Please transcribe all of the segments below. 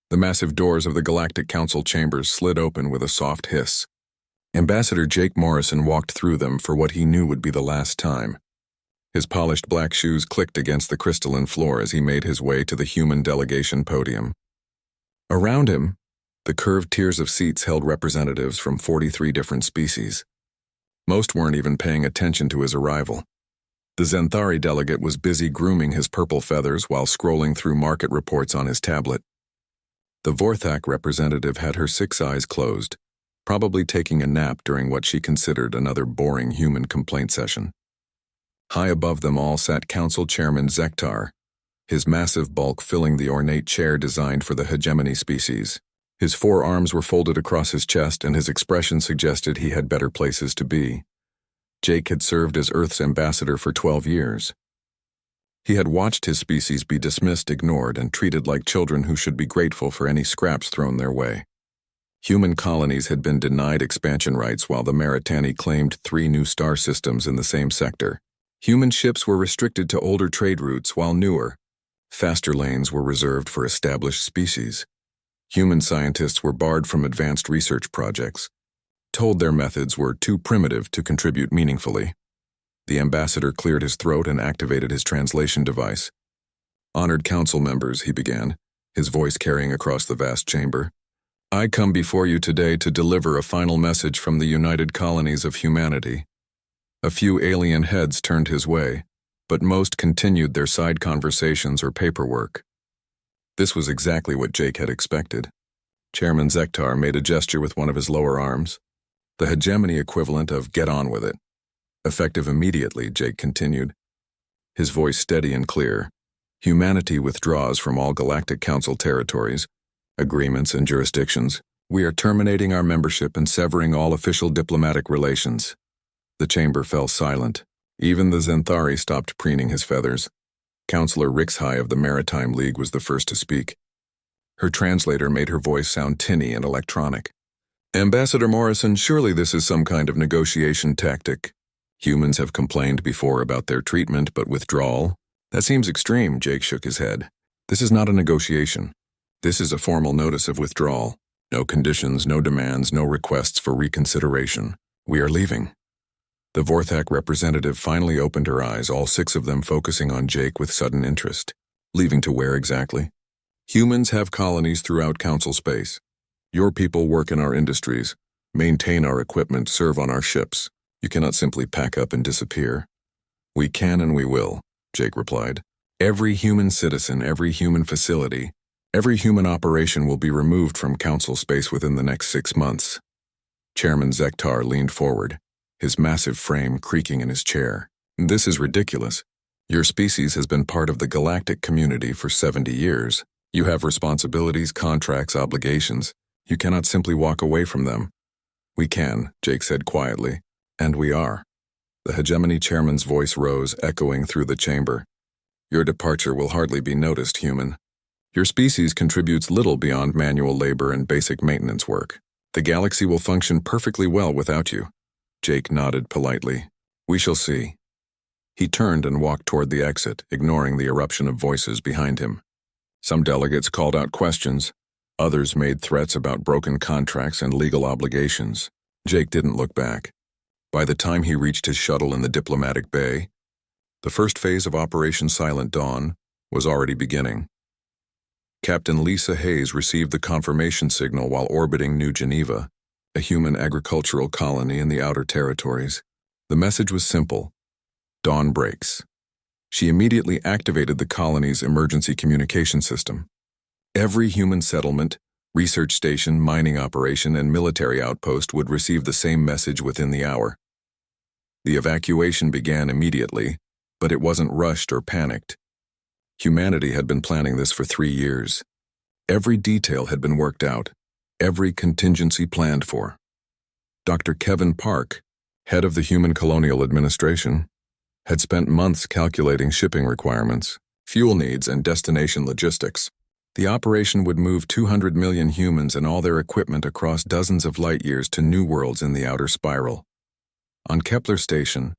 The massive doors of the Galactic Council chambers slid open with a soft hiss. Ambassador Jake Morrison walked through them for what he knew would be the last time. His polished black shoes clicked against the crystalline floor as he made his way to the human delegation podium. Around him, the curved tiers of seats held representatives from 43 different species. Most weren't even paying attention to his arrival. The Zenthari delegate was busy grooming his purple feathers while scrolling through market reports on his tablet. The Vorthak representative had her 6 eyes closed, probably taking a nap during what she considered another boring human complaint session. High above them all sat Council Chairman Zektar, his massive bulk filling the ornate chair designed for the hegemony species. His 4 arms were folded across his chest, and his expression suggested he had better places to be. Jake had served as Earth's ambassador for 12 years. He had watched his species be dismissed, ignored, and treated like children who should be grateful for any scraps thrown their way. Human colonies had been denied expansion rights while the Maritani claimed 3 new star systems in the same sector. Human ships were restricted to older trade routes while newer, faster lanes were reserved for established species. Human scientists were barred from advanced research projects, told their methods were too primitive to contribute meaningfully. The ambassador cleared his throat and activated his translation device. "Honored council members," he began, his voice carrying across the vast chamber. "I come before you today to deliver a final message from the United Colonies of Humanity." A few alien heads turned his way, but most continued their side conversations or paperwork. This was exactly what Jake had expected. Chairman Zektar made a gesture with one of his lower arms, the hegemony equivalent of "get on with it." Effective immediately, Jake continued, his voice steady and clear. "Humanity withdraws from all Galactic Council territories, agreements, and jurisdictions. We are terminating our membership and severing all official diplomatic relations." The chamber fell silent. Even the Zenthari stopped preening his feathers. Counselor Rixhai of the Maritime League was the first to speak. Her translator made her voice sound tinny and electronic. "Ambassador Morrison, surely this is some kind of negotiation tactic. Humans have complained before about their treatment, but withdrawal? That seems extreme." Jake shook his head. "This is not a negotiation. This is a formal notice of withdrawal. No conditions, no demands, no requests for reconsideration. We are leaving." The Vorthak representative finally opened her eyes, all 6 of them focusing on Jake with sudden interest. "Leaving to where exactly?" "Humans have colonies throughout Council space. Your people work in our industries, maintain our equipment, serve on our ships. You cannot simply pack up and disappear." "We can and we will," Jake replied. "Every human citizen, every human facility, every human operation will be removed from Council space within the next 6 months." Chairman Zektar leaned forward, his massive frame creaking in his chair. "This is ridiculous. Your species has been part of the galactic community for 70 years. You have responsibilities, contracts, obligations. You cannot simply walk away from them." "We can," Jake said quietly, "and we are." The hegemony chairman's voice rose, echoing through the chamber. "Your departure will hardly be noticed, human. Your species contributes little beyond manual labor and basic maintenance work. The galaxy will function perfectly well without you." Jake nodded politely. "We shall see." He turned and walked toward the exit, ignoring the eruption of voices behind him. Some delegates called out questions. Others made threats about broken contracts and legal obligations. Jake didn't look back. By the time he reached his shuttle in the diplomatic bay, the first phase of Operation Silent Dawn was already beginning. Captain Lisa Hayes received the confirmation signal while orbiting New Geneva, a human agricultural colony in the outer territories. The message was simple: dawn breaks. She immediately activated the colony's emergency communication system. Every human settlement, research station, mining operation, and military outpost would receive the same message within the hour. The evacuation began immediately, but it wasn't rushed or panicked. Humanity had been planning this for 3 years. Every detail had been worked out, every contingency planned for. Dr. Kevin Park, head of the Human Colonial Administration, had spent months calculating shipping requirements, fuel needs, and destination logistics. The operation would move 200 million humans and all their equipment across dozens of light years to new worlds in the outer spiral. On Kepler Station,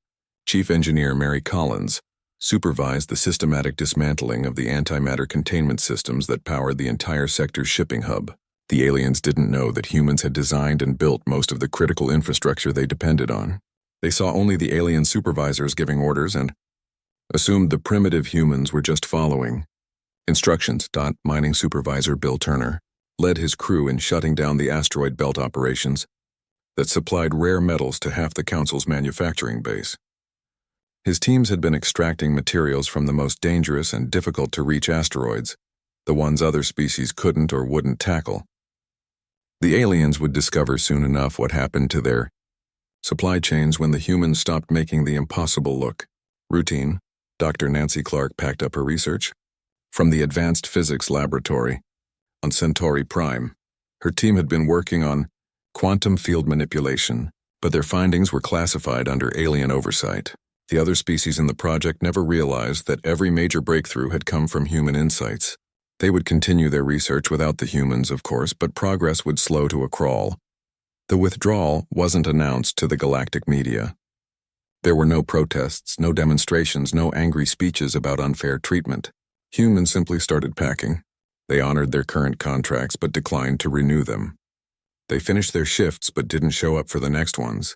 Chief Engineer Mary Collins, supervised the systematic dismantling of the antimatter containment systems that powered the entire sector's shipping hub. The aliens didn't know that humans had designed and built most of the critical infrastructure they depended on. They saw only the alien supervisors giving orders and assumed the primitive humans were just following instructions. Mining supervisor Bill Turner led his crew in shutting down the asteroid belt operations that supplied rare metals to half the Council's manufacturing base. His teams had been extracting materials from the most dangerous and difficult-to-reach asteroids, the ones other species couldn't or wouldn't tackle. The aliens would discover soon enough what happened to their supply chains when the humans stopped making the impossible look routine. Dr. Nancy Clark packed up her research from the Advanced Physics Laboratory on Centauri Prime. Her team had been working on quantum field manipulation, but their findings were classified under alien oversight. The other species in the project never realized that every major breakthrough had come from human insights. They would continue their research without the humans, of course, but progress would slow to a crawl. The withdrawal wasn't announced to the galactic media. There were no protests, no demonstrations, no angry speeches about unfair treatment. Humans simply started packing. They honored their current contracts but declined to renew them. They finished their shifts but didn't show up for the next ones.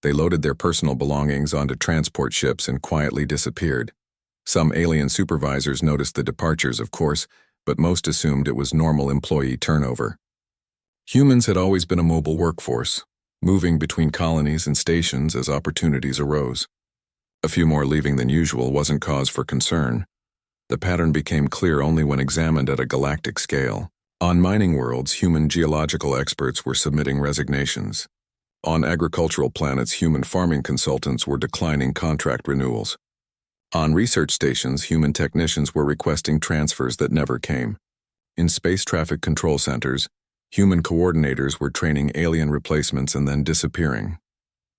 They loaded their personal belongings onto transport ships and quietly disappeared. Some alien supervisors noticed the departures, of course, but most assumed it was normal employee turnover. Humans had always been a mobile workforce, moving between colonies and stations as opportunities arose. A few more leaving than usual wasn't cause for concern. The pattern became clear only when examined at a galactic scale. On mining worlds, human geological experts were submitting resignations. On agricultural planets, human farming consultants were declining contract renewals. On research stations, human technicians were requesting transfers that never came. In space traffic control centers, human coordinators were training alien replacements and then disappearing.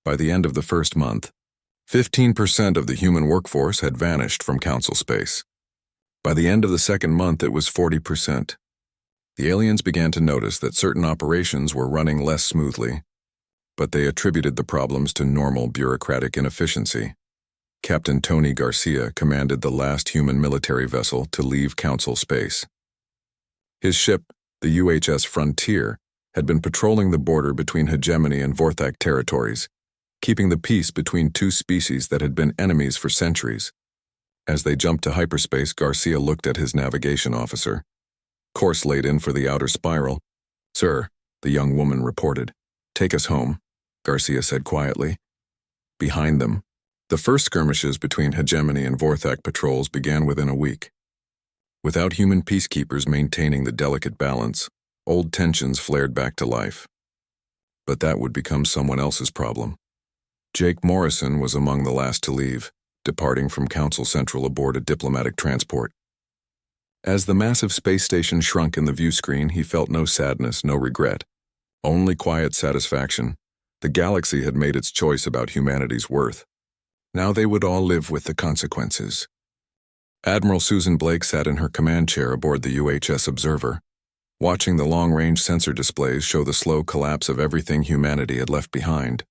By the end of the first month, 15% of the human workforce had vanished from Council space. By the end of the second month, it was 40%. The aliens began to notice that certain operations were running less smoothly, but they attributed the problems to normal bureaucratic inefficiency. Captain Tony Garcia commanded the last human military vessel to leave Council space. His ship, the UHS Frontier, had been patrolling the border between Hegemony and Vorthak territories, keeping the peace between two species that had been enemies for centuries. As they jumped to hyperspace, Garcia looked at his navigation officer. Course laid in for the outer spiral. "Sir," the young woman reported. "Take us home," Garcia said quietly. Behind them, the first skirmishes between Hegemony and Vorthak patrols began within a week. Without human peacekeepers maintaining the delicate balance, old tensions flared back to life. But that would become someone else's problem. Jake Morrison was among the last to leave, departing from Council Central aboard a diplomatic transport. As the massive space station shrunk in the view screen, he felt no sadness, no regret, only quiet satisfaction. The galaxy had made its choice about humanity's worth. Now they would all live with the consequences. Admiral Susan Blake sat in her command chair aboard the UHS Observer, watching the long-range sensor displays show the slow collapse of everything humanity had left behind.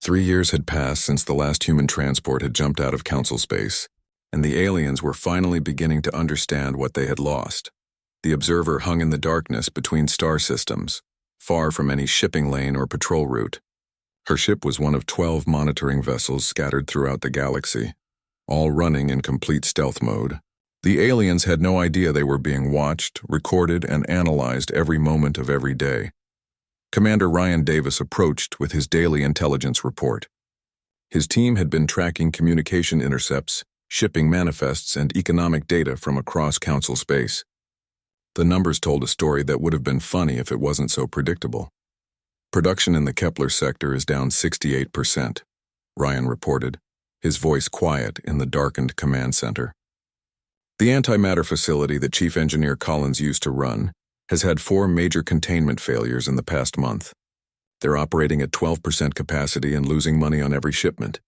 3 years had passed since the last human transport had jumped out of Council space, and the aliens were finally beginning to understand what they had lost. The Observer hung in the darkness between star systems, far from any shipping lane or patrol route. Her ship was one of 12 monitoring vessels scattered throughout the galaxy, all running in complete stealth mode. The aliens had no idea they were being watched, recorded, and analyzed every moment of every day. Commander Ryan Davis approached with his daily intelligence report. His team had been tracking communication intercepts, shipping manifests, and economic data from across Council space. The numbers told a story that would have been funny if it wasn't so predictable. Production in the Kepler sector is down 68%, Ryan reported, his voice quiet in the darkened command center. The antimatter facility that Chief Engineer Collins used to run has had 4 major containment failures in the past month. They're operating at 12% capacity and losing money on every shipment.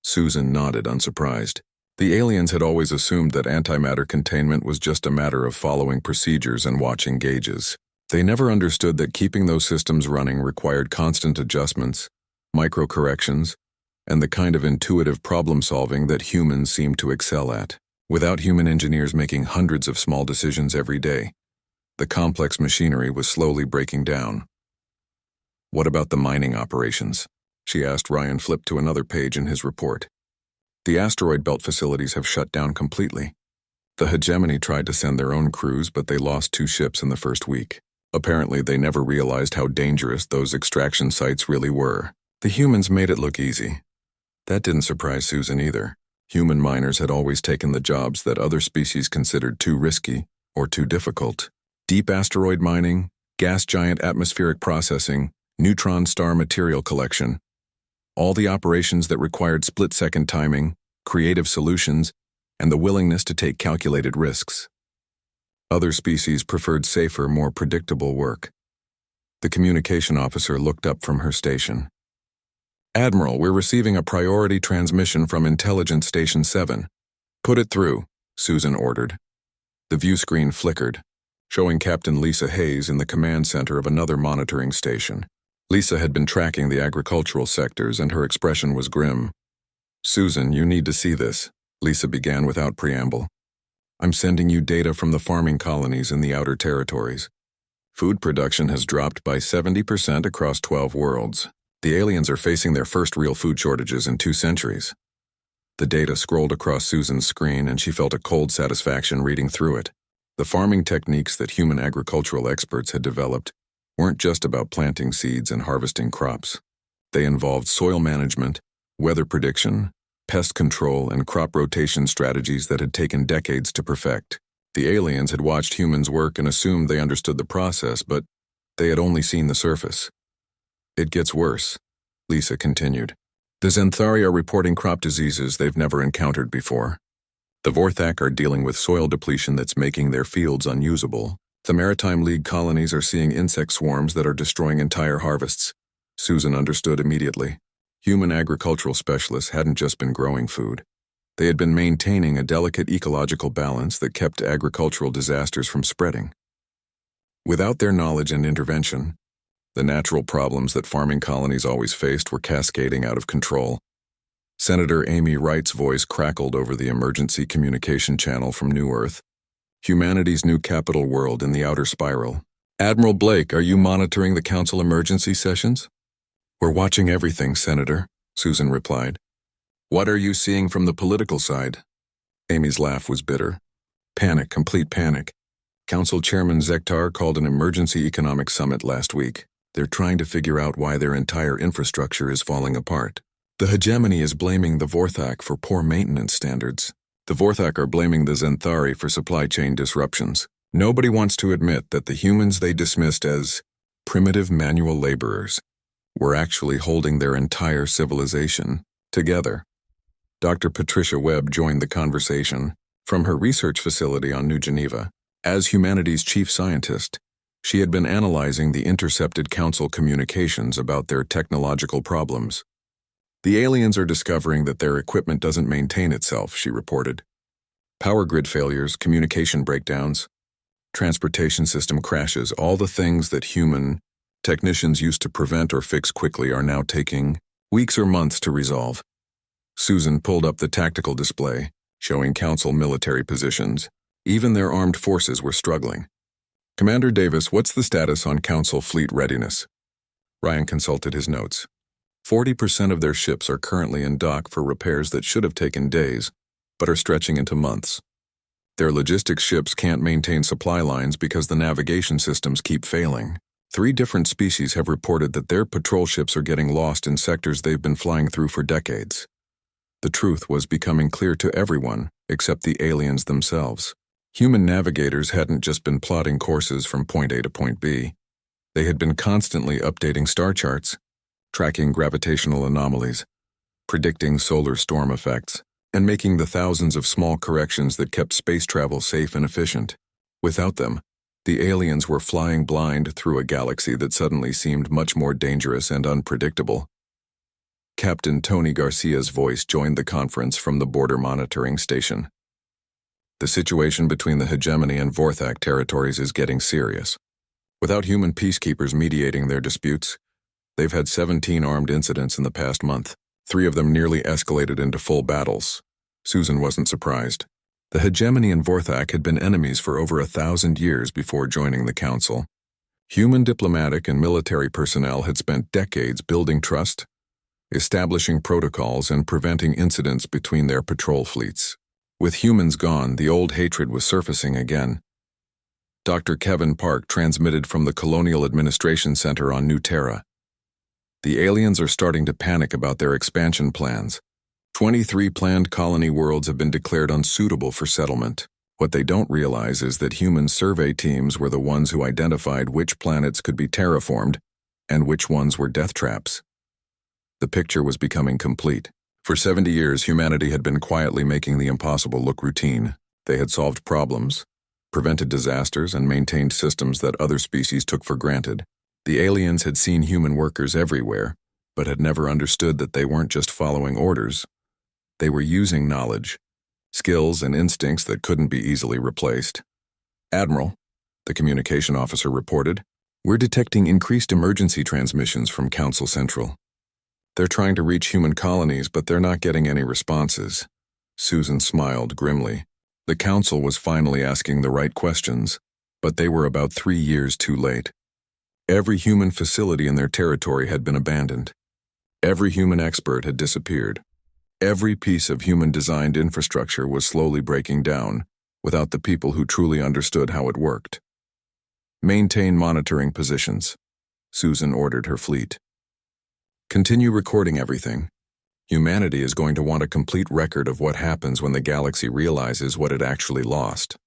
Susan nodded, unsurprised. The aliens had always assumed that antimatter containment was just a matter of following procedures and watching gauges. They never understood that keeping those systems running required constant adjustments, micro-corrections, and the kind of intuitive problem-solving that humans seem to excel at. Without human engineers making hundreds of small decisions every day, the complex machinery was slowly breaking down. "What about the mining operations?" she asked. Ryan flipped to another page in his report. "The asteroid belt facilities have shut down completely. The hegemony tried to send their own crews, but they lost 2 ships in the first week. Apparently, they never realized how dangerous those extraction sites really were. The humans made it look easy." That didn't surprise Susan either. Human miners had always taken the jobs that other species considered too risky or too difficult. Deep asteroid mining, gas giant atmospheric processing, neutron star material collection. All the operations that required split-second timing, creative solutions, and the willingness to take calculated risks. Other species preferred safer, more predictable work. The communication officer looked up from her station. "Admiral, we're receiving a priority transmission from Intelligence Station 7. Put it through," Susan ordered. The view screen flickered, showing Captain Lisa Hayes in the command center of another monitoring station. Lisa had been tracking the agricultural sectors, and her expression was grim. "Susan, you need to see this," Lisa began without preamble. "I'm sending you data from the farming colonies in the outer territories. Food production has dropped by 70% across 12 worlds. The aliens are facing their first real food shortages in 2 centuries. The data scrolled across Susan's screen, and she felt a cold satisfaction reading through it. The farming techniques that human agricultural experts had developed weren't just about planting seeds and harvesting crops. They involved soil management, weather prediction, pest control, and crop rotation strategies that had taken decades to perfect. The aliens had watched humans work and assumed they understood the process, but they had only seen the surface. "It gets worse," Lisa continued. "The Xanthari are reporting crop diseases they've never encountered before. The Vorthak are dealing with soil depletion that's making their fields unusable. The Maritime League colonies are seeing insect swarms that are destroying entire harvests." Susan understood immediately. Human agricultural specialists hadn't just been growing food. They had been maintaining a delicate ecological balance that kept agricultural disasters from spreading. Without their knowledge and intervention, the natural problems that farming colonies always faced were cascading out of control. Senator Amy Wright's voice crackled over the emergency communication channel from New Earth, humanity's new capital world in the outer spiral. "Admiral Blake, are you monitoring the council emergency sessions?" "We're watching everything, Senator," Susan replied. "What are you seeing from the political side?" Amy's laugh was bitter. "Panic, complete panic. Council Chairman Zektar called an emergency economic summit last week. They're trying to figure out why their entire infrastructure is falling apart. The hegemony is blaming the Vorthak for poor maintenance standards. The Vorthak are blaming the Xanthari for supply chain disruptions. Nobody wants to admit that the humans they dismissed as primitive manual laborers were actually holding their entire civilization together." Dr. Patricia Webb joined the conversation from her research facility on New Geneva. As humanity's chief scientist, she had been analyzing the intercepted council communications about their technological problems. "The aliens are discovering that their equipment doesn't maintain itself," she reported. "Power grid failures, communication breakdowns, transportation system crashes, all the things that human technicians used to prevent or fix quickly are now taking weeks or months to resolve." Susan pulled up the tactical display, showing council military positions. Even their armed forces were struggling. "Commander Davis, what's the status on council fleet readiness?" Ryan consulted his notes. 40% of their ships are currently in dock for repairs that should have taken days, but are stretching into months. Their logistics ships can't maintain supply lines because the navigation systems keep failing. 3 different species have reported that their patrol ships are getting lost in sectors they've been flying through for decades. The truth was becoming clear to everyone except the aliens themselves. Human navigators hadn't just been plotting courses from point A to point B. They had been constantly updating star charts, tracking gravitational anomalies, predicting solar storm effects, and making the thousands of small corrections that kept space travel safe and efficient. Without them, the aliens were flying blind through a galaxy that suddenly seemed much more dangerous and unpredictable. Captain Tony Garcia's voice joined the conference from the border monitoring station. "The situation between the hegemony and Vorthak territories is getting serious. Without human peacekeepers mediating their disputes, they've had 17 armed incidents in the past month. 3 of them nearly escalated into full battles. Susan wasn't surprised. The hegemony and Vorthak had been enemies for over 1,000 years before joining the Council. Human diplomatic and military personnel had spent decades building trust, establishing protocols, and preventing incidents between their patrol fleets. With humans gone, the old hatred was surfacing again. Dr. Kevin Park transmitted from the Colonial Administration Center on New Terra. The aliens are starting to panic about their expansion plans. 23 planned colony worlds have been declared unsuitable for settlement. What they don't realize is that human survey teams were the ones who identified which planets could be terraformed and which ones were death traps. The picture was becoming complete. For 70 years, humanity had been quietly making the impossible look routine. They had solved problems, prevented disasters, and maintained systems that other species took for granted. The aliens had seen human workers everywhere, but had never understood that they weren't just following orders. They were using knowledge, skills, and instincts that couldn't be easily replaced. "Admiral," the communication officer reported, "we're detecting increased emergency transmissions from Council Central. They're trying to reach human colonies, but they're not getting any responses." Susan smiled grimly. The Council was finally asking the right questions, but they were about 3 years too late. Every human facility in their territory had been abandoned. Every human expert had disappeared. Every piece of human-designed infrastructure was slowly breaking down, without the people who truly understood how it worked. "Maintain monitoring positions," Susan ordered her fleet. "Continue recording everything. Humanity is going to want a complete record of what happens when the galaxy realizes what it actually lost."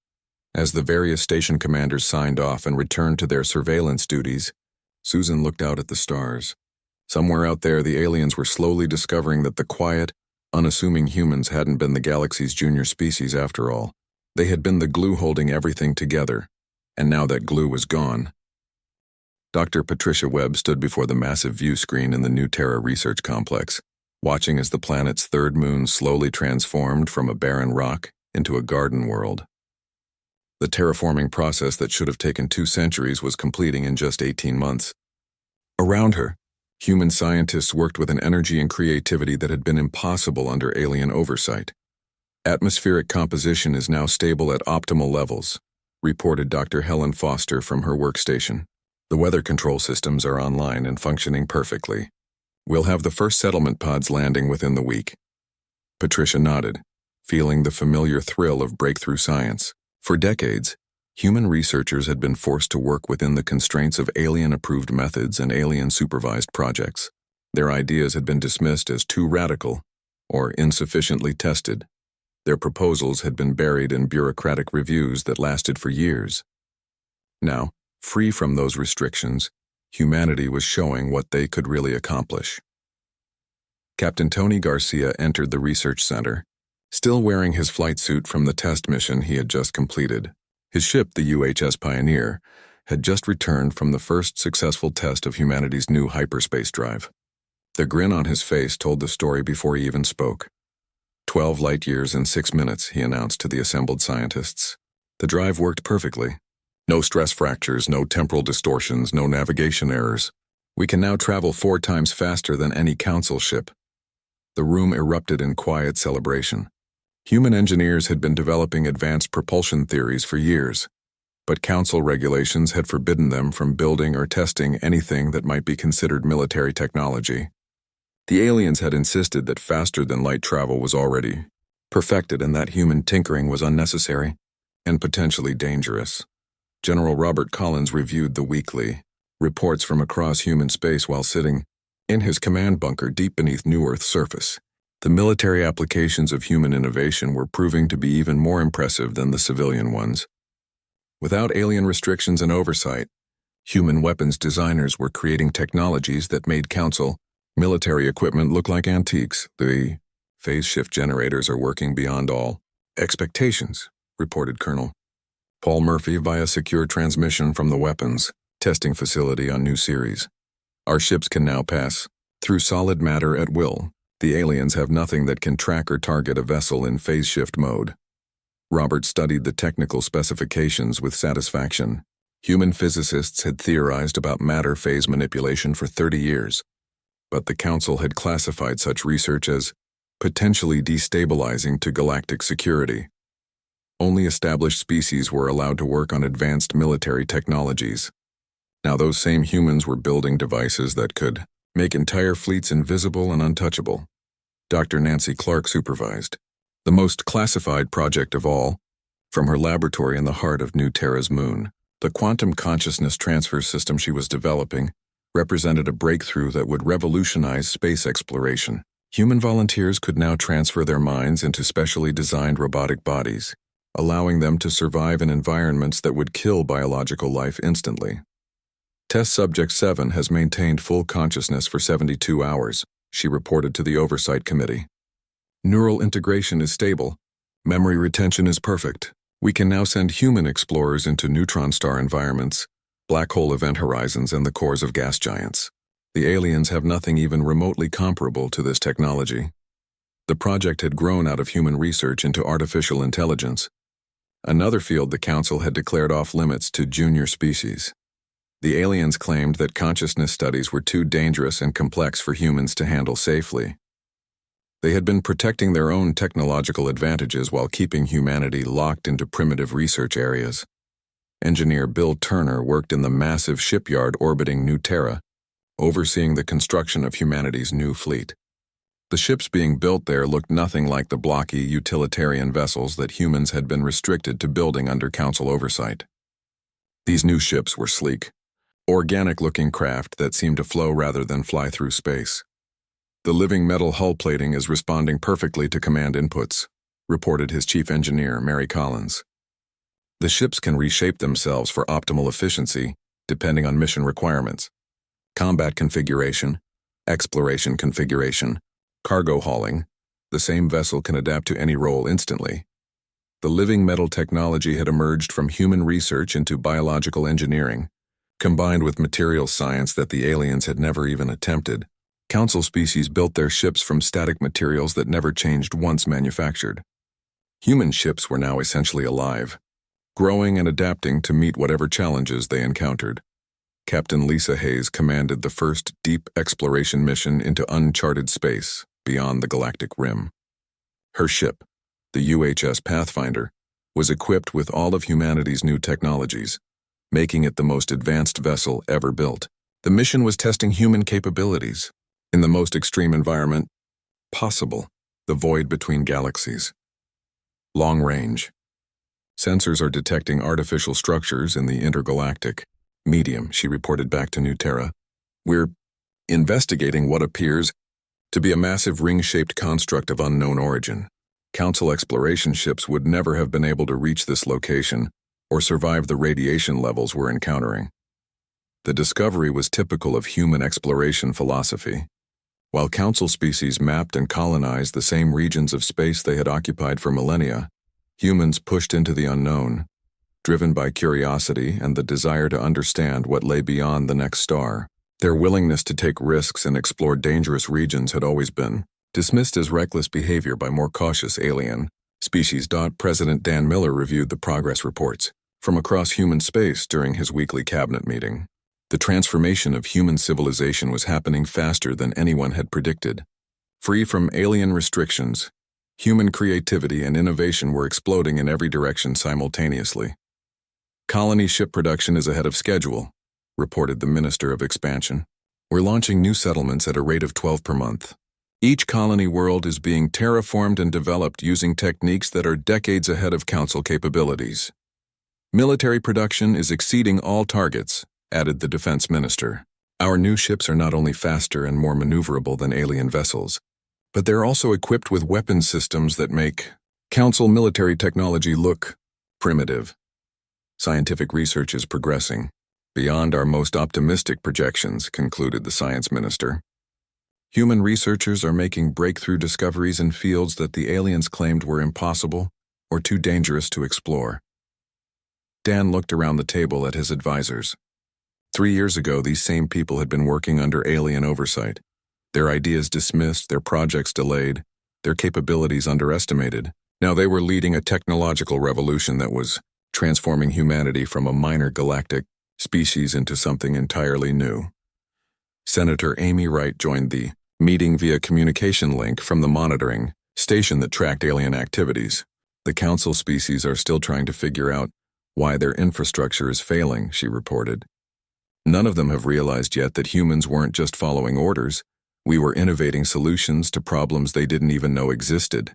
As the various station commanders signed off and returned to their surveillance duties, Susan looked out at the stars. Somewhere out there, the aliens were slowly discovering that the quiet, unassuming humans hadn't been the galaxy's junior species after all. They had been the glue holding everything together, and now that glue was gone. Dr. Patricia Webb stood before the massive view screen in the New Terra Research Complex, watching as the planet's third moon slowly transformed from a barren rock into a garden world. The terraforming process that should have taken 2 centuries was completing in just 18 months. Around her, human scientists worked with an energy and creativity that had been impossible under alien oversight. "Atmospheric composition is now stable at optimal levels," reported Dr. Helen Foster from her workstation. "The weather control systems are online and functioning perfectly. We'll have the first settlement pods landing within the week." Patricia nodded, feeling the familiar thrill of breakthrough science. For decades, human researchers had been forced to work within the constraints of alien-approved methods and alien-supervised projects. Their ideas had been dismissed as too radical or insufficiently tested. Their proposals had been buried in bureaucratic reviews that lasted for years. Now, free from those restrictions, humanity was showing what they could really accomplish. Captain Tony Garcia entered the research center, still wearing his flight suit from the test mission he had just completed. His ship, the UHS Pioneer, had just returned from the first successful test of humanity's new hyperspace drive. The grin on his face told the story before he even spoke. 12 light years and 6 minutes, he announced to the assembled scientists. The drive worked perfectly. No stress fractures, no temporal distortions, no navigation errors. We can now travel 4 times faster than any Council ship. The room erupted in quiet celebration. Human engineers had been developing advanced propulsion theories for years, but Council regulations had forbidden them from building or testing anything that might be considered military technology. The aliens had insisted that faster-than-light travel was already perfected and that human tinkering was unnecessary and potentially dangerous. General Robert Collins reviewed the weekly reports from across human space while sitting in his command bunker deep beneath New Earth's surface. The military applications of human innovation were proving to be even more impressive than the civilian ones. Without alien restrictions and oversight, human weapons designers were creating technologies that made Council military equipment look like antiques. The phase shift generators are working beyond all expectations, reported Colonel Paul Murphy via secure transmission from the weapons testing facility on New Ceres. "Our ships can now pass through solid matter at will. The aliens have nothing that can track or target a vessel in phase shift mode." Robert studied the technical specifications with satisfaction. Human physicists had theorized about matter phase manipulation for 30 years, but the Council had classified such research as potentially destabilizing to galactic security. Only established species were allowed to work on advanced military technologies. Now those same humans were building devices that could make entire fleets invisible and untouchable. Dr. Nancy Clark supervised the most classified project of all. From her laboratory in the heart of New Terra's moon, the quantum consciousness transfer system she was developing represented a breakthrough that would revolutionize space exploration. Human volunteers could now transfer their minds into specially designed robotic bodies, allowing them to survive in environments that would kill biological life instantly. Test Subject 7 has maintained full consciousness for 72 hours, she reported to the Oversight Committee. Neural integration is stable. Memory retention is perfect. We can now send human explorers into neutron star environments, black hole event horizons, and the cores of gas giants. The aliens have nothing even remotely comparable to this technology. The project had grown out of human research into artificial intelligence, another field the Council had declared off limits to junior species. The aliens claimed that consciousness studies were too dangerous and complex for humans to handle safely. They had been protecting their own technological advantages while keeping humanity locked into primitive research areas. Engineer Bill Turner worked in the massive shipyard orbiting New Terra, overseeing the construction of humanity's new fleet. The ships being built there looked nothing like the blocky utilitarian vessels that humans had been restricted to building under Council oversight. These new ships were sleek, organic-looking craft that seemed to flow rather than fly through space. The living metal hull plating is responding perfectly to command inputs, reported his chief engineer, Mary Collins. The ships can reshape themselves for optimal efficiency, depending on mission requirements. Combat configuration, exploration configuration, cargo hauling, the same vessel can adapt to any role instantly. The living metal technology had emerged from human research into biological engineering, combined with material science that the aliens had never even attempted. Council species built their ships from static materials that never changed once manufactured. Human ships were now essentially alive, growing and adapting to meet whatever challenges they encountered. Captain Lisa Hayes commanded the first deep exploration mission into uncharted space beyond the galactic rim. Her ship, the UHS Pathfinder, was equipped with all of humanity's new technologies, making it the most advanced vessel ever built. The mission was testing human capabilities in the most extreme environment possible, the void between galaxies. Long range. Sensors are detecting artificial structures in the intergalactic medium, she reported back to New Terra. We're investigating what appears to be a massive ring-shaped construct of unknown origin. Council exploration ships would never have been able to reach this location or survive the radiation levels we're encountering. The discovery was typical of human exploration philosophy. While Council species mapped and colonized the same regions of space they had occupied for millennia, humans pushed into the unknown, driven by curiosity and the desire to understand what lay beyond the next star. Their willingness to take risks and explore dangerous regions had always been dismissed as reckless behavior by more cautious alien species. President Dan Miller reviewed the progress reports from across human space during his weekly cabinet meeting. The transformation of human civilization was happening faster than anyone had predicted. Free from alien restrictions, human creativity and innovation were exploding in every direction simultaneously. Colony ship production is ahead of schedule, reported the Minister of Expansion. We're launching new settlements at a rate of 12 per month. Each colony world is being terraformed and developed using techniques that are decades ahead of Council capabilities. Military production is exceeding all targets, added the Defense Minister. Our new ships are not only faster and more maneuverable than alien vessels, but they're also equipped with weapon systems that make Council military technology look primitive. Scientific research is progressing beyond our most optimistic projections, concluded the Science Minister. Human researchers are making breakthrough discoveries in fields that the aliens claimed were impossible or too dangerous to explore. Dan looked around the table at his advisors. 3 years ago, these same people had been working under alien oversight. Their ideas dismissed, their projects delayed, their capabilities underestimated. Now they were leading a technological revolution that was transforming humanity from a minor galactic species into something entirely new. Senator Amy Wright joined the meeting via communication link from the monitoring station that tracked alien activities. The council species are still trying to figure out why their infrastructure is failing, she reported. None of them have realized yet that humans weren't just following orders. We were innovating solutions to problems they didn't even know existed.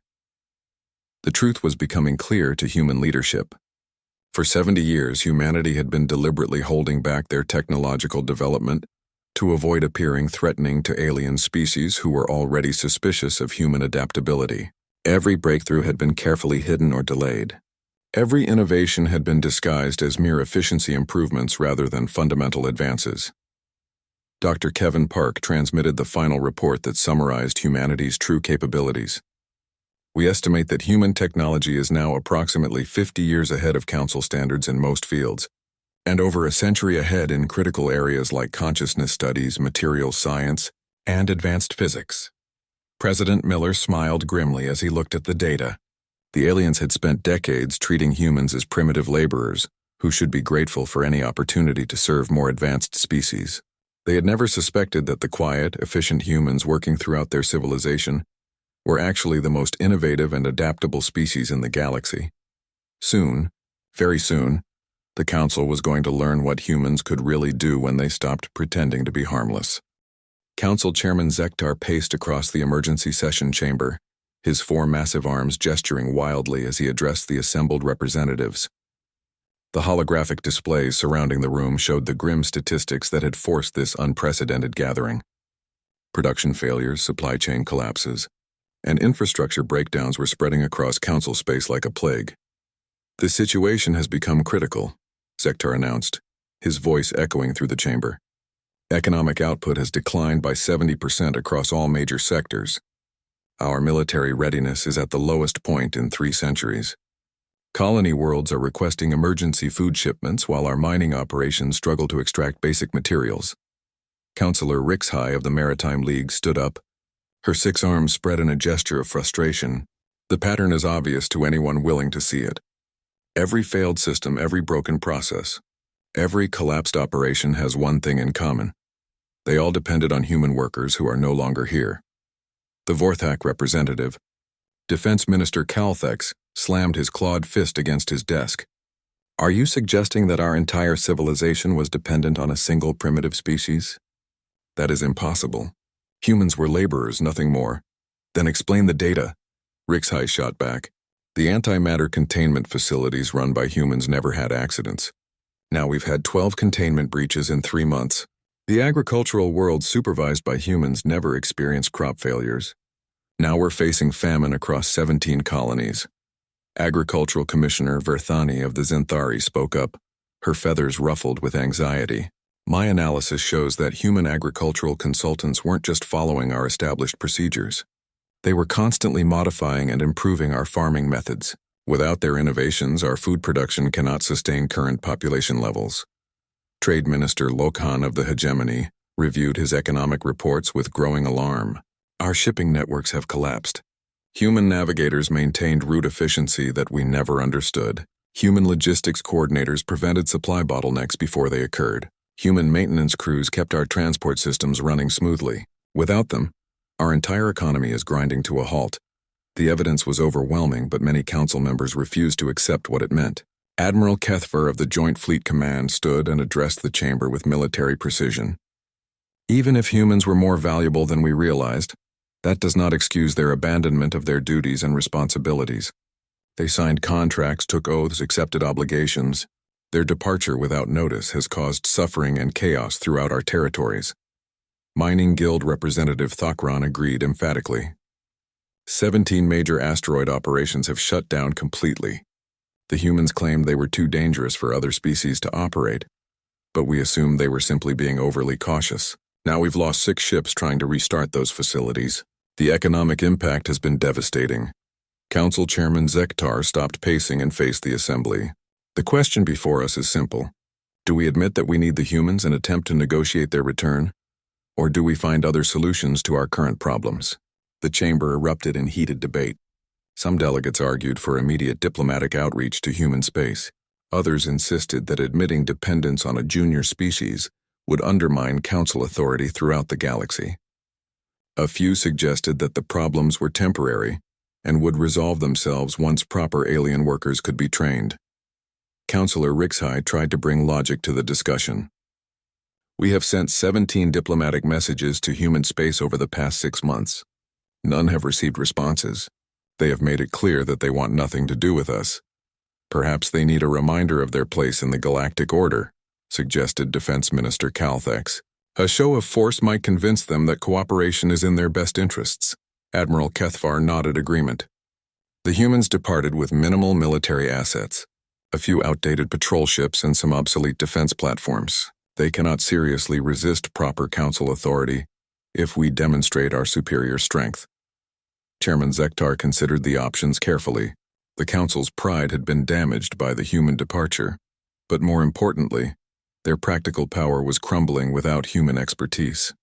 The truth was becoming clear to human leadership. For 70 years, humanity had been deliberately holding back their technological development to avoid appearing threatening to alien species who were already suspicious of human adaptability. Every breakthrough had been carefully hidden or delayed. Every innovation had been disguised as mere efficiency improvements rather than fundamental advances. Dr. Kevin Park transmitted the final report that summarized humanity's true capabilities. We estimate that human technology is now approximately 50 years ahead of council standards in most fields, and over a century ahead in critical areas like consciousness studies, materials science, and advanced physics. President Miller smiled grimly as he looked at the data. The aliens had spent decades treating humans as primitive laborers who should be grateful for any opportunity to serve more advanced species. They had never suspected that the quiet, efficient humans working throughout their civilization were actually the most innovative and adaptable species in the galaxy. Soon, very soon, the council was going to learn what humans could really do when they stopped pretending to be harmless. Council Chairman Zektar paced across the emergency session chamber, his 4 massive arms gesturing wildly as he addressed the assembled representatives. The holographic displays surrounding the room showed the grim statistics that had forced this unprecedented gathering. Production failures, supply chain collapses, and infrastructure breakdowns were spreading across council space like a plague. The situation has become critical, Zektar announced, his voice echoing through the chamber. Economic output has declined by 70% across all major sectors. Our military readiness is at the lowest point in 3 centuries. Colony worlds are requesting emergency food shipments while our mining operations struggle to extract basic materials. Councillor Rixhigh of the Maritime League stood up, her 6 arms spread in a gesture of frustration. The pattern is obvious to anyone willing to see it. Every failed system, every broken process, every collapsed operation has one thing in common. They all depended on human workers who are no longer here. The Vorthak representative, Defense Minister Calthex, slammed his clawed fist against his desk. Are you suggesting that our entire civilization was dependent on a single primitive species? That is impossible. Humans were laborers, nothing more. Then explain the data, Rixhigh shot back. The antimatter containment facilities run by humans never had accidents. Now we've had 12 containment breaches in 3 months. The agricultural world supervised by humans never experienced crop failures. Now we're facing famine across 17 colonies. Agricultural Commissioner Verthani of the Zinthari spoke up, her feathers ruffled with anxiety. My analysis shows that human agricultural consultants weren't just following our established procedures. They were constantly modifying and improving our farming methods. Without their innovations, our food production cannot sustain current population levels. Trade Minister Lokhan of the Hegemony reviewed his economic reports with growing alarm. Our shipping networks have collapsed. Human navigators maintained route efficiency that we never understood. Human logistics coordinators prevented supply bottlenecks before they occurred. Human maintenance crews kept our transport systems running smoothly. Without them, our entire economy is grinding to a halt. The evidence was overwhelming, but many council members refused to accept what it meant. Admiral Kethfer of the Joint Fleet Command stood and addressed the chamber with military precision. Even if humans were more valuable than we realized, that does not excuse their abandonment of their duties and responsibilities. They signed contracts, took oaths, accepted obligations. Their departure without notice has caused suffering and chaos throughout our territories. Mining Guild Representative Thakran agreed emphatically. 17 major asteroid operations have shut down completely. The humans claimed they were too dangerous for other species to operate, but we assumed they were simply being overly cautious. Now we've lost 6 ships trying to restart those facilities. The economic impact has been devastating. Council Chairman Zektar stopped pacing and faced the assembly. The question before us is simple. Do we admit that we need the humans and attempt to negotiate their return? Or do we find other solutions to our current problems? The chamber erupted in heated debate. Some delegates argued for immediate diplomatic outreach to human space. Others insisted that admitting dependence on a junior species would undermine council authority throughout the galaxy. A few suggested that the problems were temporary and would resolve themselves once proper alien workers could be trained. Councillor Rixhigh tried to bring logic to the discussion. We have sent 17 diplomatic messages to human space over the past 6 months. None have received responses. They have made it clear that they want nothing to do with us. Perhaps they need a reminder of their place in the galactic order, suggested Defense Minister Calthex. A show of force might convince them that cooperation is in their best interests. Admiral Kethvar nodded agreement. The humans departed with minimal military assets, a few outdated patrol ships and some obsolete defense platforms. They cannot seriously resist proper council authority if we demonstrate our superior strength. Chairman Zektar considered the options carefully. The council's pride had been damaged by the human departure, but more importantly, their practical power was crumbling without human expertise.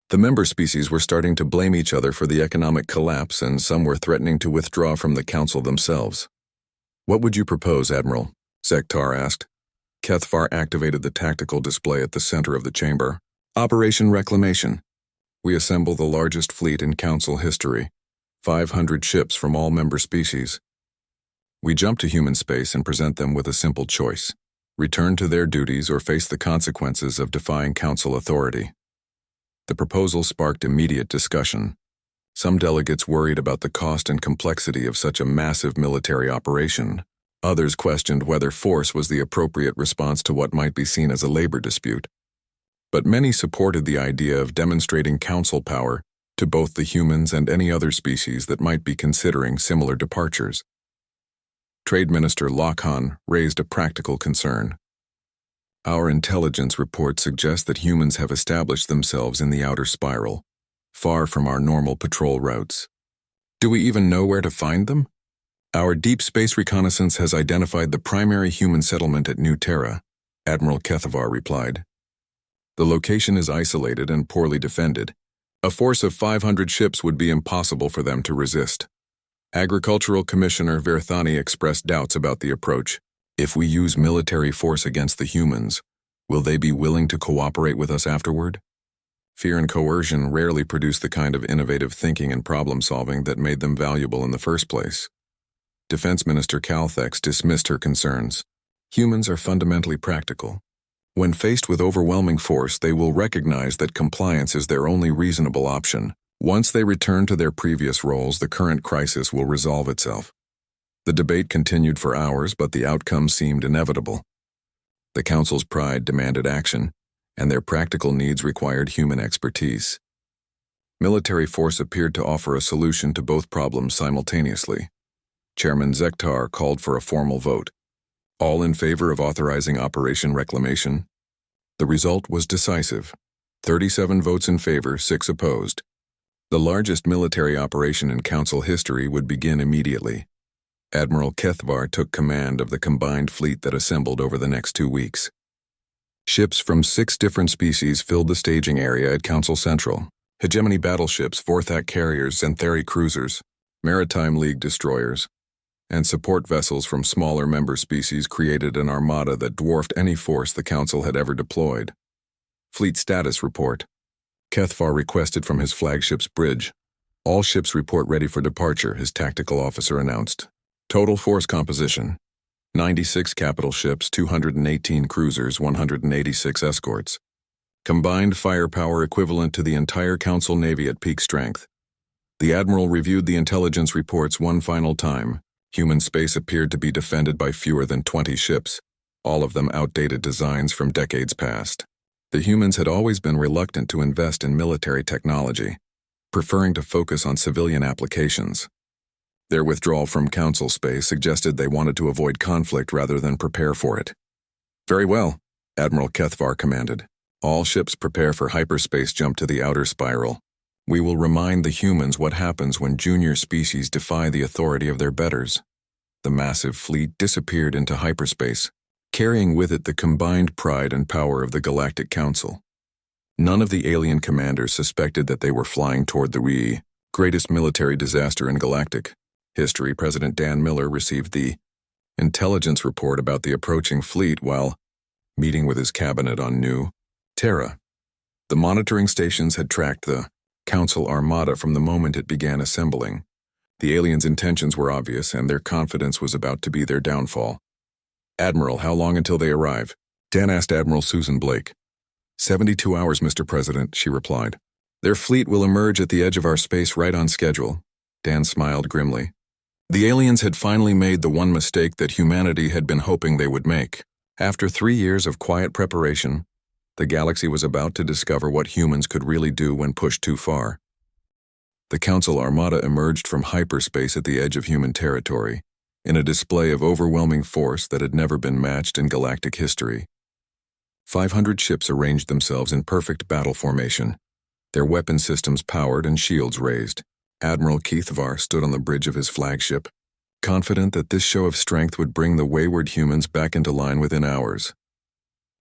The member species were starting to blame each other for the economic collapse, and some were threatening to withdraw from the council themselves. What would you propose, Admiral? Zektar asked. Kethvar activated the tactical display at the center of the chamber. Operation Reclamation. We assemble the largest fleet in council history, 500 ships from all member species. We jump to human space and present them with a simple choice: return to their duties or face the consequences of defying council authority. The proposal sparked immediate discussion. Some delegates worried about the cost and complexity of such a massive military operation. Others questioned whether force was the appropriate response to what might be seen as a labor dispute. But many supported the idea of demonstrating council power to both the humans and any other species that might be considering similar departures. Trade Minister Lokhan raised a practical concern. Our intelligence reports suggest that humans have established themselves in the outer spiral, far from our normal patrol routes. Do we even know where to find them? Our deep space reconnaissance has identified the primary human settlement at New Terra, Admiral Kethvar replied. The location is isolated and poorly defended. A force of 500 ships would be impossible for them to resist. Agricultural Commissioner Verthani expressed doubts about the approach. If we use military force against the humans, will they be willing to cooperate with us afterward? Fear and coercion rarely produce the kind of innovative thinking and problem-solving that made them valuable in the first place. Defense Minister Calthex dismissed her concerns. Humans are fundamentally practical. When faced with overwhelming force, they will recognize that compliance is their only reasonable option. Once they return to their previous roles, the current crisis will resolve itself. The debate continued for hours, but the outcome seemed inevitable. The Council's pride demanded action, and their practical needs required human expertise. Military force appeared to offer a solution to both problems simultaneously. Chairman Zektar called for a formal vote. All in favor of authorizing Operation Reclamation? The result was decisive. 37 votes in favor, 6 opposed. The largest military operation in Council history would begin immediately. Admiral Kethvar took command of the combined fleet that assembled over the next 2 weeks. Ships from 6 different species filled the staging area at Council Central. Hegemony battleships, Vorthak carriers, Xanthari cruisers, Maritime League destroyers, and support vessels from smaller member species created an armada that dwarfed any force the Council had ever deployed. Fleet Status Report. Kethvar requested from his flagship's bridge. All ships report ready for departure, his tactical officer announced. Total force composition: 96 capital ships, 218 cruisers, 186 escorts. Combined firepower equivalent to the entire Council Navy at peak strength. The Admiral reviewed the intelligence reports one final time. Human space appeared to be defended by fewer than 20 ships, all of them outdated designs from decades past. The humans had always been reluctant to invest in military technology, preferring to focus on civilian applications. Their withdrawal from Council space suggested they wanted to avoid conflict rather than prepare for it. Very well, Admiral Kethvar commanded. All ships prepare for hyperspace jump to the outer spiral. We will remind the humans what happens when junior species defy the authority of their betters. The massive fleet disappeared into hyperspace, carrying with it the combined pride and power of the Galactic Council. None of the alien commanders suspected that they were flying toward the greatest military disaster in galactic history. President Dan Miller received the intelligence report about the approaching fleet while meeting with his cabinet on New Terra. The monitoring stations had tracked the Council Armada from the moment it began assembling. The aliens' intentions were obvious, and their confidence was about to be their downfall. "Admiral, how long until they arrive?" Dan asked Admiral Susan Blake. 72 hours, Mr. President," she replied. "Their fleet will emerge at the edge of our space right on schedule." Dan smiled grimly. The aliens had finally made the one mistake that humanity had been hoping they would make. After 3 years of quiet preparation, the galaxy was about to discover what humans could really do when pushed too far. The Council Armada emerged from hyperspace at the edge of human territory, in a display of overwhelming force that had never been matched in galactic history. 500 ships arranged themselves in perfect battle formation, their weapon systems powered and shields raised. Admiral Keithvar stood on the bridge of his flagship, confident that this show of strength would bring the wayward humans back into line within hours.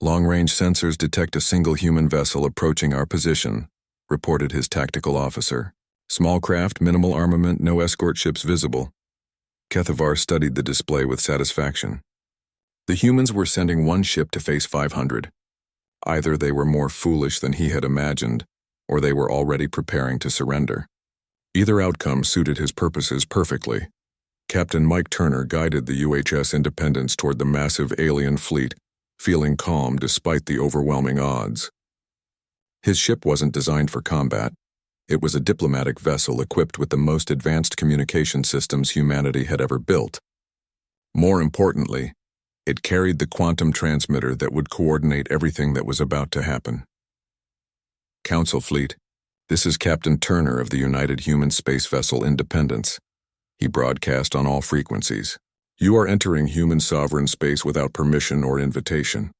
"Long-range sensors detect a single human vessel approaching our position," reported his tactical officer. "Small craft, minimal armament, no escort ships visible." Keithvar studied the display with satisfaction. The humans were sending one ship to face 500. Either they were more foolish than he had imagined, or they were already preparing to surrender. Either outcome suited his purposes perfectly. Captain Mike Turner guided the UHS Independence toward the massive alien fleet, feeling calm despite the overwhelming odds. His ship wasn't designed for combat. It was a diplomatic vessel equipped with the most advanced communication systems humanity had ever built. More importantly, it carried the quantum transmitter that would coordinate everything that was about to happen. "Council Fleet, this is Captain Turner of the United Human Space Vessel Independence." He broadcast on all frequencies. "You are entering human sovereign space without permission or invitation.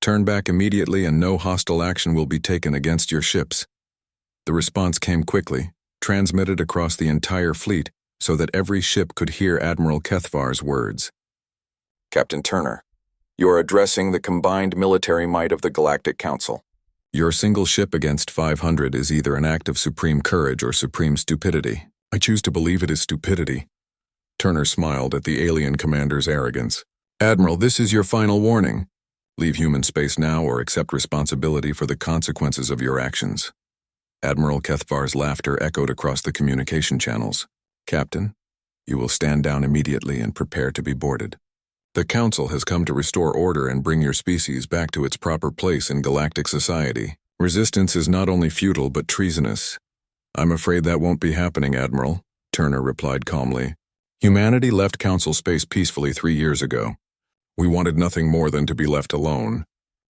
Turn back immediately and no hostile action will be taken against your ships." The response came quickly, transmitted across the entire fleet so that every ship could hear Admiral Keithvar's words. "Captain Turner, you are addressing the combined military might of the Galactic Council. Your single ship against 500 is either an act of supreme courage or supreme stupidity. I choose to believe it is stupidity." Turner smiled at the alien commander's arrogance. "Admiral, this is your final warning. Leave human space now or accept responsibility for the consequences of your actions." Admiral Keithvar's laughter echoed across the communication channels. "Captain, you will stand down immediately and prepare to be boarded. The Council has come to restore order and bring your species back to its proper place in galactic society. Resistance is not only futile but treasonous." "I'm afraid that won't be happening, Admiral," Turner replied calmly. "Humanity left Council space peacefully 3 years ago. We wanted nothing more than to be left alone.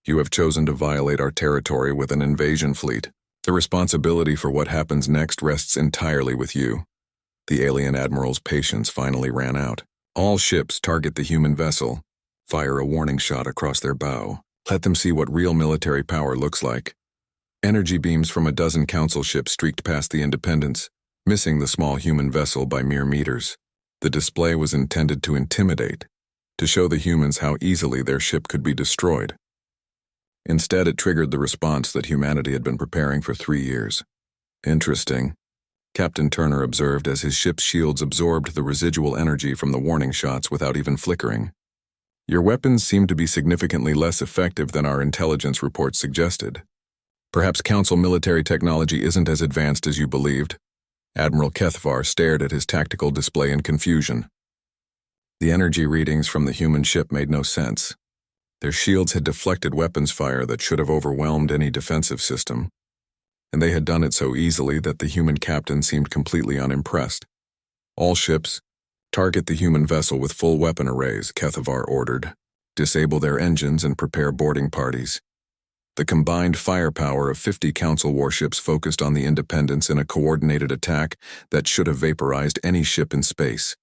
You have chosen to violate our territory with an invasion fleet. The responsibility for what happens next rests entirely with you." The alien admiral's patience finally ran out. "All ships target the human vessel. Fire a warning shot across their bow. Let them see what real military power looks like." Energy beams from a dozen Council ships streaked past the Independence, missing the small human vessel by mere meters. The display was intended to intimidate, to show the humans how easily their ship could be destroyed. Instead, it triggered the response that humanity had been preparing for 3 years. "Interesting," Captain Turner observed as his ship's shields absorbed the residual energy from the warning shots without even flickering. "Your weapons seem to be significantly less effective than our intelligence reports suggested. Perhaps Council military technology isn't as advanced as you believed." Admiral Keithvar stared at his tactical display in confusion. The energy readings from the human ship made no sense. Their shields had deflected weapons fire that should have overwhelmed any defensive system, and they had done it so easily that the human captain seemed completely unimpressed. "All ships, target the human vessel with full weapon arrays," Keithvar ordered. "Disable their engines and prepare boarding parties." The combined firepower of 50 Council warships focused on the Independence in a coordinated attack that should have vaporized any ship in space.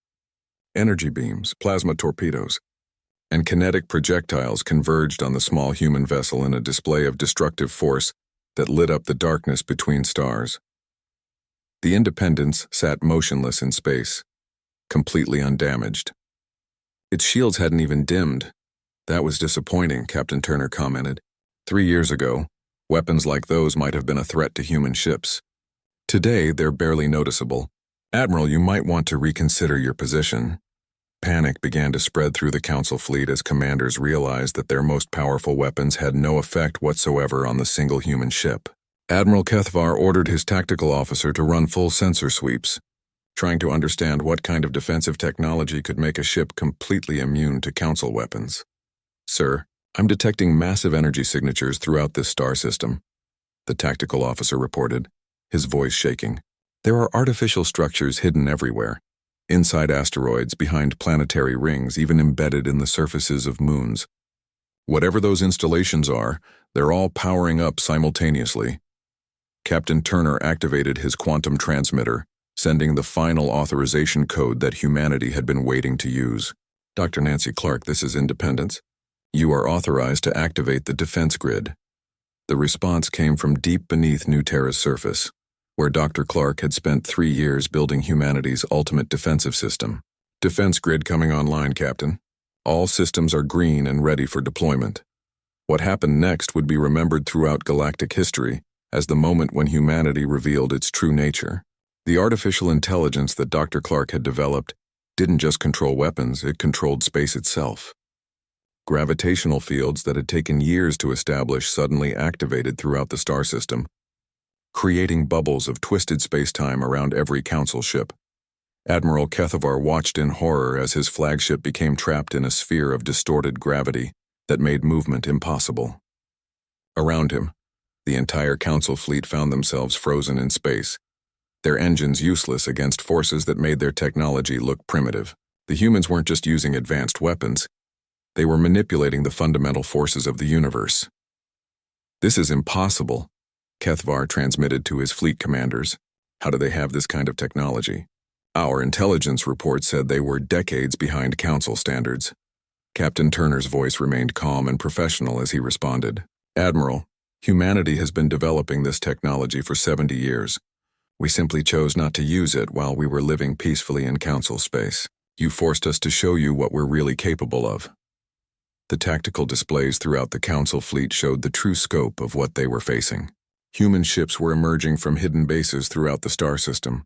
Energy beams, plasma torpedoes, and kinetic projectiles converged on the small human vessel in a display of destructive force that lit up the darkness between stars. The Independence sat motionless in space, completely undamaged. Its shields hadn't even dimmed. "That was disappointing," Captain Turner commented. 3 years ago, weapons like those might have been a threat to human ships. Today, they're barely noticeable. Admiral, you might want to reconsider your position. Panic began to spread through the Council fleet as commanders realized that their most powerful weapons had no effect whatsoever on the single human ship. Admiral Kethvar ordered his tactical officer to run full sensor sweeps, trying to understand what kind of defensive technology could make a ship completely immune to Council weapons. "Sir, I'm detecting massive energy signatures throughout this star system," the tactical officer reported, his voice shaking. "There are artificial structures hidden everywhere, inside asteroids, behind planetary rings, even embedded in the surfaces of moons. Whatever those installations are, they're all powering up simultaneously." Captain Turner activated his quantum transmitter, sending the final authorization code that humanity had been waiting to use. "Dr. Nancy Clark, this is Independence. You are authorized to activate the defense grid." The response came from deep beneath New Terra's surface, where Dr. Clark had spent 3 years building humanity's ultimate defensive system. "Defense grid coming online, Captain. All systems are green and ready for deployment." What happened next would be remembered throughout galactic history as the moment when humanity revealed its true nature. The artificial intelligence that Dr. Clark had developed didn't just control weapons, it controlled space itself. Gravitational fields that had taken years to establish suddenly activated throughout the star system, creating bubbles of twisted space-time around every Council ship. Admiral Kethvar watched in horror as his flagship became trapped in a sphere of distorted gravity that made movement impossible. Around him, the entire Council fleet found themselves frozen in space, their engines useless against forces that made their technology look primitive. The humans weren't just using advanced weapons, they were manipulating the fundamental forces of the universe. "This is impossible," Kethvar transmitted to his fleet commanders. "How do they have this kind of technology?" "Our intelligence report said they were decades behind Council standards." Captain Turner's voice remained calm and professional as he responded. "Admiral, humanity has been developing this technology for 70 years. We simply chose not to use it while we were living peacefully in Council space. You forced us to show you what we're really capable of." The tactical displays throughout the Council fleet showed the true scope of what they were facing. Human ships were emerging from hidden bases throughout the star system,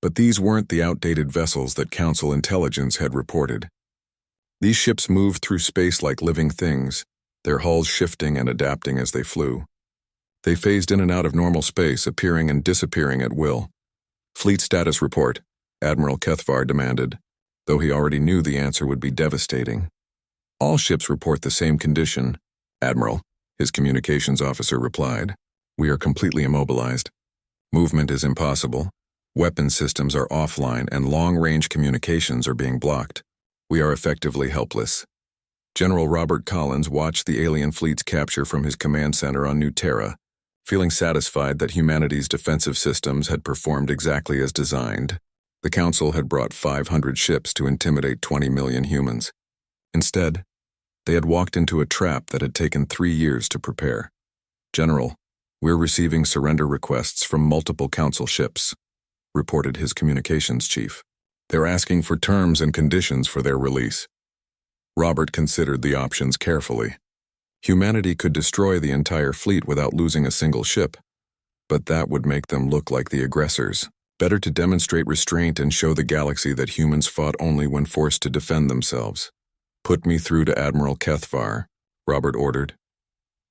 but these weren't the outdated vessels that Council intelligence had reported. These ships moved through space like living things, their hulls shifting and adapting as they flew. They phased in and out of normal space, appearing and disappearing at will. "Fleet status report," Admiral Kethvar demanded, though he already knew the answer would be devastating. "All ships report the same condition, Admiral," his communications officer replied. "We are completely immobilized. Movement is impossible. Weapon systems are offline and long-range communications are being blocked. We are effectively helpless." General Robert Collins watched the alien fleet's capture from his command center on New Terra, feeling satisfied that humanity's defensive systems had performed exactly as designed. The Council had brought 500 ships to intimidate 20 million humans. Instead, they had walked into a trap that had taken 3 years to prepare. "General, we're receiving surrender requests from multiple Council ships," reported his communications chief. "They're asking for terms and conditions for their release." Robert considered the options carefully. Humanity could destroy the entire fleet without losing a single ship, but that would make them look like the aggressors. Better to demonstrate restraint and show the galaxy that humans fought only when forced to defend themselves. "Put me through to Admiral Kethvar," Robert ordered.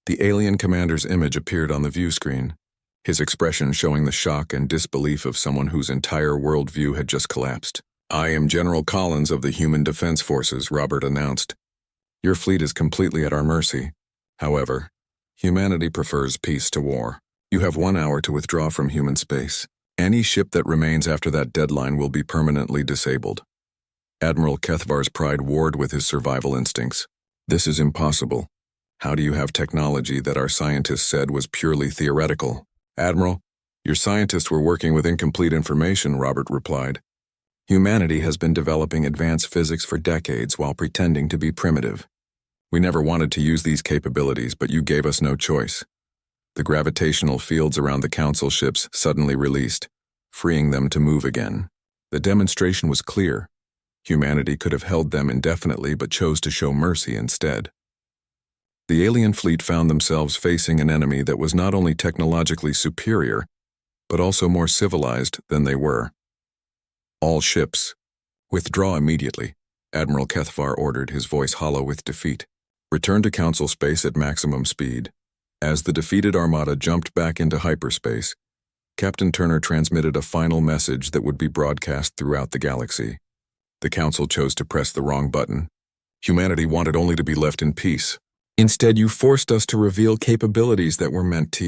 The alien commander's image appeared on the view screen, his expression showing the shock and disbelief of someone whose entire worldview had just collapsed. "I am General Collins of the Human Defense Forces," Robert announced. "Your fleet is completely at our mercy. However, humanity prefers peace to war. You have 1 hour to withdraw from human space. Any ship that remains after that deadline will be permanently disabled." Admiral Kethvar's pride warred with his survival instincts. "This is impossible. How do you have technology that our scientists said was purely theoretical?" "Admiral, your scientists were working with incomplete information," Robert replied. "Humanity has been developing advanced physics for decades while pretending to be primitive. We never wanted to use these capabilities, but you gave us no choice." The gravitational fields around the Council ships suddenly released, freeing them to move again. The demonstration was clear. Humanity could have held them indefinitely but chose to show mercy instead. The alien fleet found themselves facing an enemy that was not only technologically superior, but also more civilized than they were. "All ships, withdraw immediately," Admiral Kethvar ordered, his voice hollow with defeat. Return to Council space at maximum speed. As the defeated armada jumped back into hyperspace, Captain Turner transmitted a final message that would be broadcast throughout the galaxy. The Council chose to press the wrong button. Humanity wanted only to be left in peace. Instead, you forced us to reveal capabilities that were meant to